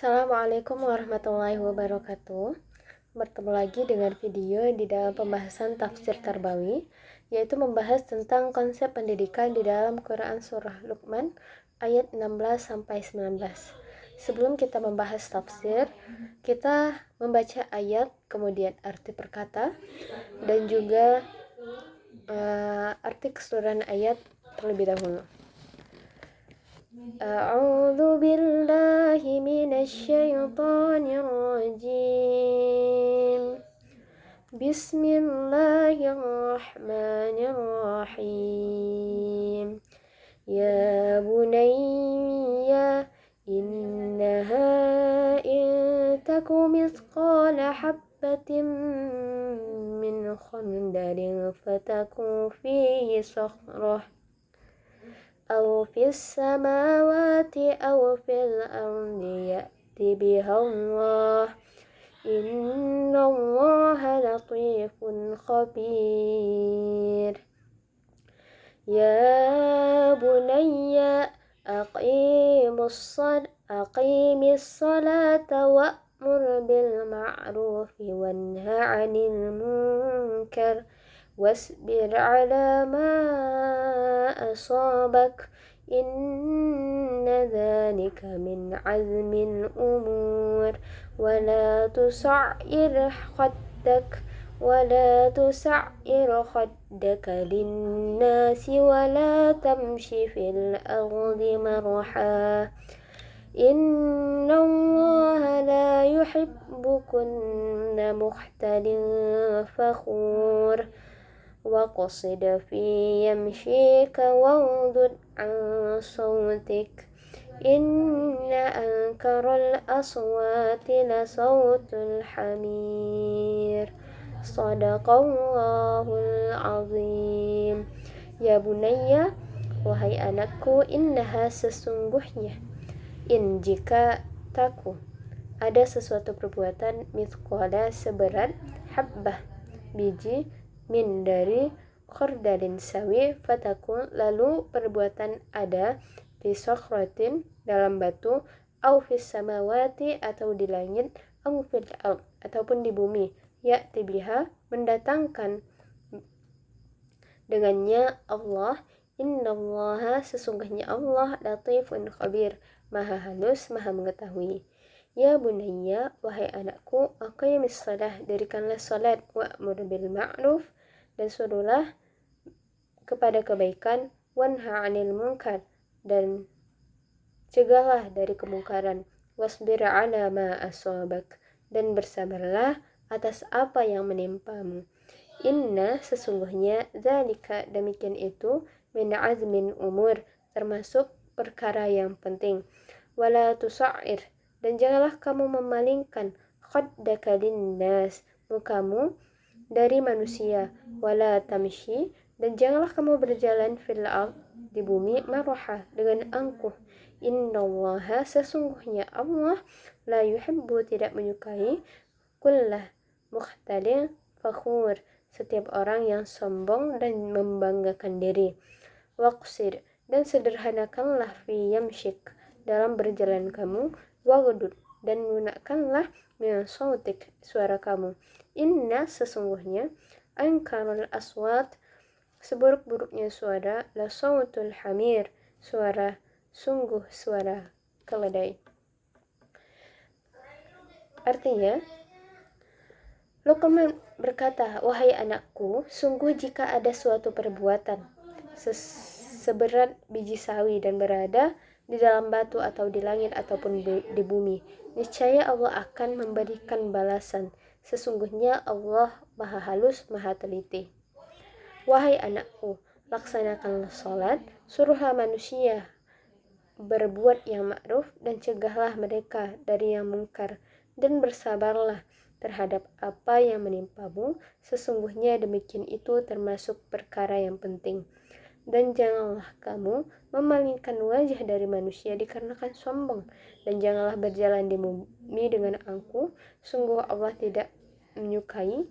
Assalamualaikum warahmatullahi wabarakatuh. Bertemu lagi dengan video di dalam pembahasan tafsir Tarbawi, yaitu membahas tentang konsep pendidikan di dalam Quran Surah Luqman ayat 16-19. Sebelum kita membahas tafsir, kita membaca ayat, kemudian arti perkata, dan juga arti keseluruhan ayat terlebih dahulu. A'udzu billahi minasyaitonir rajim. Bismillahirrahmanirrahim. Ya bunayya innaha in taku mithqala habbatin min khardalin fatakun fihi sakhrah أو في السماوات أو في الأرض يأتي بها الله إن الله لطيف خبير يا بني أقيم الصلاة وأمر بالمعروف وانهى عن المنكر واصبر على ما أصابك إن ذلك من عزم الأمور ولا تسعر خدك للناس ولا تمشي في الأرض مرحا إن الله لا يحب كل مختال فخور وقصد في يمشيك واغضض عن صوتك إن أنكر الأصوات لصوت الحمير صدق الله العظيم. Ya bunayya, wahai anakku, innaha sesungguhnya, in jika taku ada sesuatu perbuatan, mithqala seberat, habbah biji, min dari, khordalin sawi, fatakun lalu perbuatan ada, fi sokhratin dalam batu, au fis samawati atau di langit, au fil ard ataupun di bumi, ya'ti biha mendatangkan dengannya Allah. Innallaha sesungguhnya Allah latifun khabir maha halus maha mengetahui. Ya bunayya, wahai anakku, aqimis shalah, dirikanlah salat, wa'mur bil ma'ruf, dan suruhlah kepada kebaikan, wanha 'anil munkar, dan cegahlah dari kemungkaran, wasbir 'ala ma asabak, dan bersabarlah atas apa yang menimpamu. Inna sesungguhnya, zalika demikian itu, min azmin umur termasuk perkara yang penting. Wala tusa'ir, dan janganlah kamu memalingkan, khaddaka linnas, mukamu dari manusia, wala tamshi, dan janganlah kamu berjalan fil ard di bumi, maraha dengan angkuh. Innallaha sesungguhnya Allah, la yuhibbu tidak menyukai, kullah mukhtalin fakhur setiap orang yang sombong dan membanggakan diri. Waqsir, dan sederhanakanlah fi yamshik dalam berjalan kamu, waghdud, dan lunakkanlah min sautik suara kamu. Inna sesungguhnya, ankarul aswat seburuk-buruknya suara, la sautul hamir suara keledai. Artinya, Luqman berkata, wahai anakku, sungguh jika ada suatu perbuatan seberat biji sawi dan berada di dalam batu atau di langit ataupun di bumi, niscaya Allah akan memberikan balasan. Sesungguhnya Allah maha halus, maha teliti. Wahai anakku, laksanakanlah salat, suruhlah manusia berbuat yang ma'ruf, dan cegahlah mereka dari yang mungkar, dan bersabarlah terhadap apa yang menimpamu. Sesungguhnya demikian itu termasuk perkara yang penting. Dan janganlah kamu memalingkan wajah dari manusia dikarenakan sombong, dan janganlah berjalan di bumi dengan angkuh. Sungguh Allah tidak menyukai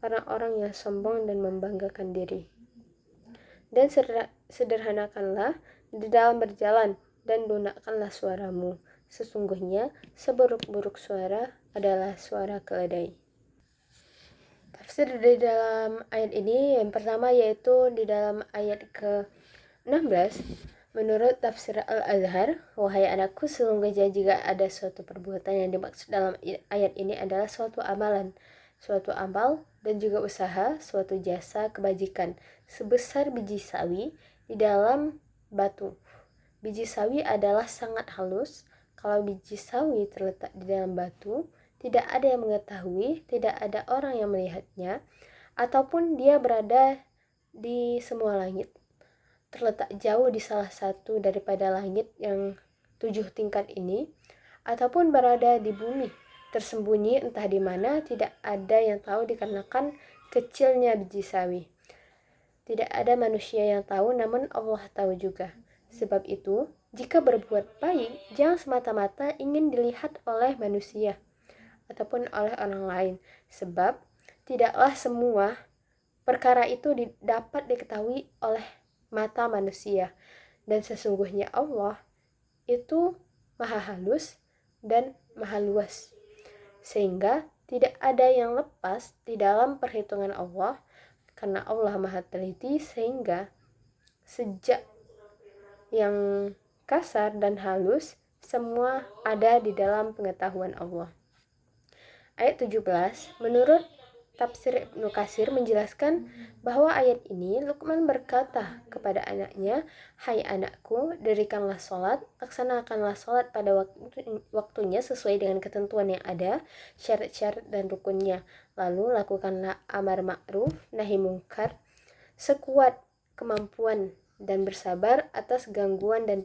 orang-orang yang sombong dan membanggakan diri. Dan sederhanakanlah di dalam berjalan, dan lunakkanlah suaramu. Sesungguhnya seburuk-buruk suara adalah suara keledai. Tafsir di dalam ayat ini yang pertama yaitu di dalam ayat ke-16. Menurut tafsir Al-Azhar, wahai anakku, sesungguhnya jika ada suatu perbuatan yang dimaksud dalam ayat ini adalah suatu amalan, suatu amal, dan juga usaha, suatu jasa kebajikan, sebesar biji sawi di dalam batu. Biji sawi adalah sangat halus. Kalau biji sawi terletak di dalam batu, tidak ada yang mengetahui, tidak ada orang yang melihatnya, ataupun dia berada di semua langit, terletak jauh di salah satu daripada langit yang 7 tingkat ini, ataupun berada di bumi, tersembunyi entah di mana, tidak ada yang tahu dikarenakan kecilnya biji sawi. Tidak ada manusia yang tahu, namun Allah tahu juga. Sebab itu, jika berbuat baik, jangan semata-mata ingin dilihat oleh manusia ataupun oleh orang lain, sebab tidaklah semua perkara itu dapat diketahui oleh mata manusia, dan sesungguhnya Allah itu maha halus dan maha luas, sehingga tidak ada yang lepas di dalam perhitungan Allah, karena Allah maha teliti, sehingga sejak yang kasar dan halus semua ada di dalam pengetahuan Allah. Ayat 17, menurut tafsir Ibnu Katsir menjelaskan bahwa ayat ini Luqman berkata kepada anaknya, "Hai anakku, dirikanlah sholat, laksanakanlah sholat pada waktunya sesuai dengan ketentuan yang ada, syarat-syarat dan rukunnya. Lalu lakukanlah amar ma'ruf, nahi mungkar, sekuat kemampuan dan bersabar atas gangguan dan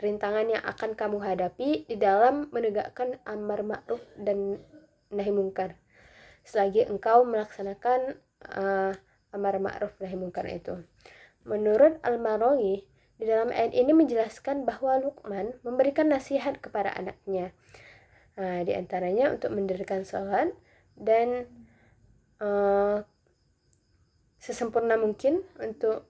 rintangan yang akan kamu hadapi di dalam menegakkan amar ma'ruf dan nahi mungkar, selagi engkau melaksanakan amar ma'ruf nahi mungkar itu." Menurut Al-Marawi, di dalam ayat ini menjelaskan bahwa Luqman memberikan nasihat kepada anaknya, di antaranya untuk mendirikan sholat dan sesempurna mungkin untuk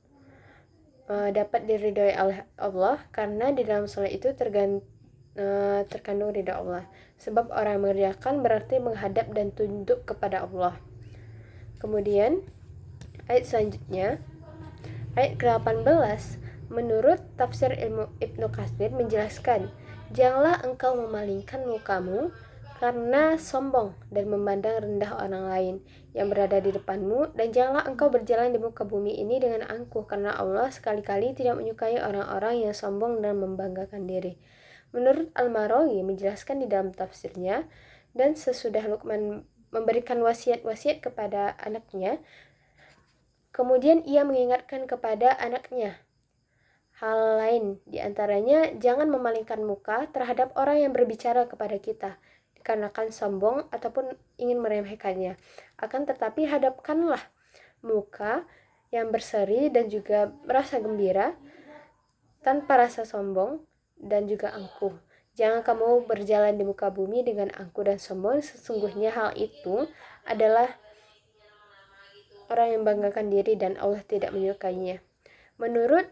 dapat diridhoi oleh Allah, karena di dalam sholat itu terkandung ridha Allah. Sebab orang mengerjakan berarti menghadap dan tunduk kepada Allah. Kemudian ayat selanjutnya, ayat ke-18, menurut tafsir Ibnu Katsir menjelaskan, janganlah engkau memalingkan mukamu karena sombong dan memandang rendah orang lain yang berada di depanmu, dan janganlah engkau berjalan di muka bumi ini dengan angkuh, karena Allah sekali-kali tidak menyukai orang-orang yang sombong dan membanggakan diri. Menurut Al-Marawi menjelaskan di dalam tafsirnya, dan sesudah Luqman memberikan wasiat-wasiat kepada anaknya, kemudian ia mengingatkan kepada anaknya hal lain, diantaranya jangan memalingkan muka terhadap orang yang berbicara kepada kita dikarenakan sombong ataupun ingin meremehkannya. Akan tetapi hadapkanlah muka yang berseri dan juga merasa gembira tanpa rasa sombong dan juga angkuh. Jangan kamu berjalan di muka bumi dengan angkuh dan sombong, sesungguhnya hal itu adalah orang yang banggakan diri dan Allah tidak menyukainya. Menurut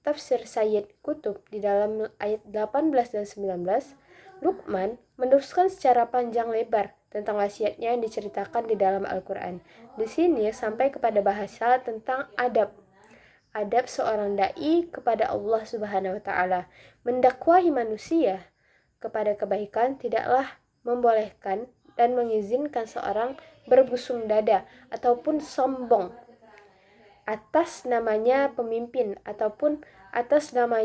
tafsir Sayyid Qutb di dalam ayat 18 dan 19, Luqman meneruskan secara panjang lebar tentang wasiatnya yang diceritakan di dalam Al-Quran. Di sini sampai kepada bahasa tentang adab seorang dai kepada Allah Subhanahu wa taala. Mendakwahi manusia kepada kebaikan tidaklah membolehkan dan mengizinkan seorang berbusung dada ataupun sombong atas namanya pemimpin ataupun atas nama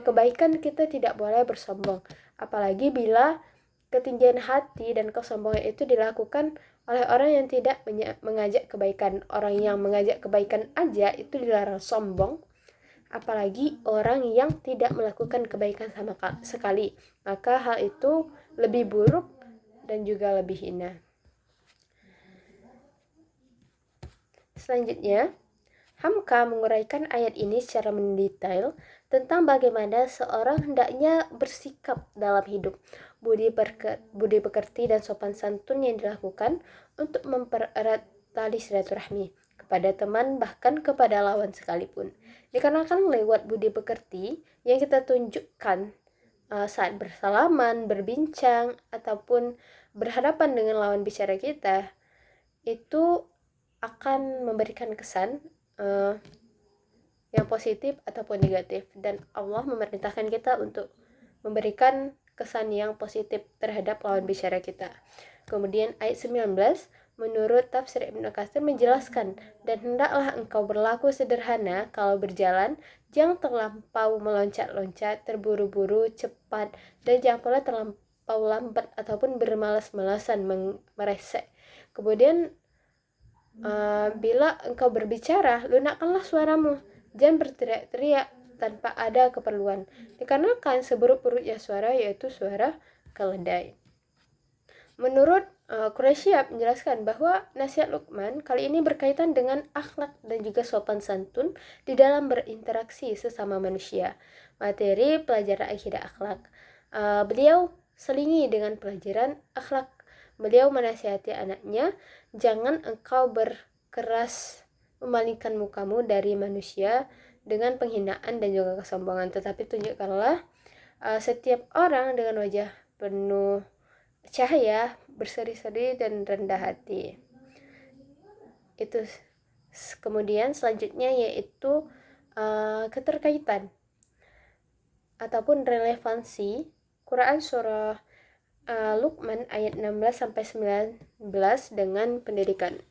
kebaikan. Kita tidak boleh bersombong, apalagi bila ketinggian hati dan kesombongan itu dilakukan oleh orang yang tidak mengajak kebaikan. Orang yang mengajak kebaikan aja itu dilarang sombong, apalagi orang yang tidak melakukan kebaikan sama sekali. Maka hal itu lebih buruk dan juga lebih hina. Selanjutnya, Hamka menguraikan ayat ini secara mendetail tentang bagaimana seorang hendaknya bersikap dalam hidup, budi pekerti dan sopan santun yang dilakukan untuk mempererat tali silaturahmi kepada teman, bahkan kepada lawan sekalipun. Dikarenakan lewat budi pekerti yang kita tunjukkan saat bersalaman, berbincang, ataupun berhadapan dengan lawan bicara kita, itu akan memberikan kesan yang positif ataupun negatif, dan Allah memerintahkan kita untuk memberikan kesan yang positif terhadap lawan bicara kita. Kemudian ayat 19, menurut tafsir Ibnu Katsir menjelaskan, dan hendaklah engkau berlaku sederhana kalau berjalan, jangan terlampau meloncat-loncat, terburu-buru, cepat, dan jangan pula terlampau lambat ataupun bermalas-malasan, meresek. Kemudian bila engkau berbicara, lunakkanlah suaramu, jangan berteriak-teriak tanpa ada keperluan, dikarenakan seburuk-buruknya suara yaitu suara keledai. Menurut Quraisyab menjelaskan bahwa nasihat Luqman kali ini berkaitan dengan akhlak dan juga sopan santun di dalam berinteraksi sesama manusia. Materi pelajaran akidah akhlak, beliau selingi dengan pelajaran akhlak. Beliau menasihati anaknya, jangan engkau berkeras memalingkan mukamu dari manusia dengan penghinaan dan juga kesombongan, tetapi tunjukkanlah setiap orang dengan wajah penuh cahaya, berseri-seri dan rendah hati. Itu. Kemudian selanjutnya yaitu keterkaitan ataupun relevansi Quran surah Luqman ayat 16-19 dengan pendidikan.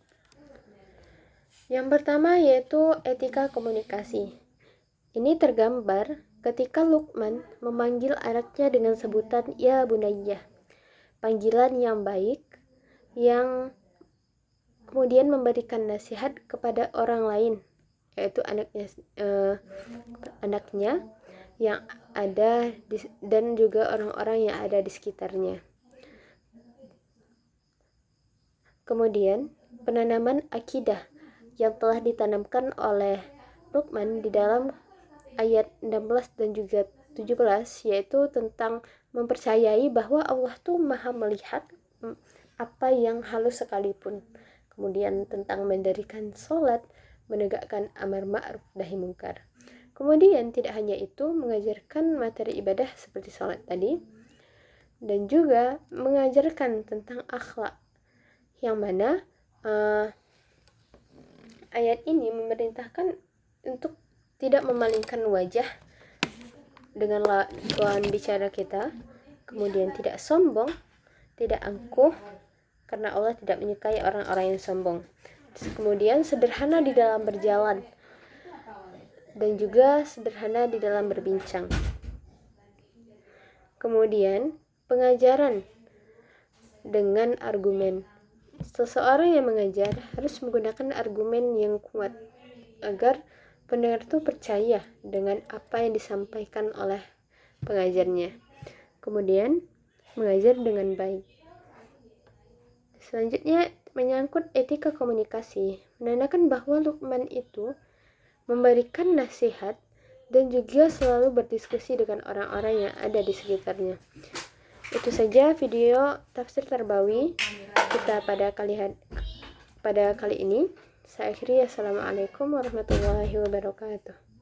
Yang pertama yaitu etika komunikasi. Ini tergambar ketika Luqman memanggil anaknya dengan sebutan ya bunayyah, panggilan yang baik, yang kemudian memberikan nasihat kepada orang lain, yaitu anaknya yang ada dan juga orang-orang yang ada di sekitarnya. Kemudian penanaman akidah yang telah ditanamkan oleh Luqman di dalam ayat 16 dan juga 17, yaitu tentang mempercayai bahwa Allah tuh maha melihat apa yang halus sekalipun. Kemudian tentang mendirikan sholat, menegakkan amar ma'ruf nahi mungkar. Kemudian tidak hanya itu, mengajarkan materi ibadah seperti sholat tadi, dan juga mengajarkan tentang akhlak, yang mana ayat ini memerintahkan untuk tidak memalingkan wajah dengan lawan bicara kita, kemudian tidak sombong, tidak angkuh, karena Allah tidak menyukai orang-orang yang sombong. Kemudian sederhana di dalam berjalan, dan juga sederhana di dalam berbincang. Kemudian pengajaran dengan argumen. Seseorang yang mengajar harus menggunakan argumen yang kuat agar pendengar itu percaya dengan apa yang disampaikan oleh pengajarnya. Kemudian mengajar dengan baik. Selanjutnya menyangkut etika komunikasi, menandakan bahwa Luqman itu memberikan nasihat dan juga selalu berdiskusi dengan orang-orang yang ada di sekitarnya. Itu saja video tafsir Tarbawi kita pada kali ini. Saya akhiri. Assalamualaikum warahmatullahi wabarakatuh.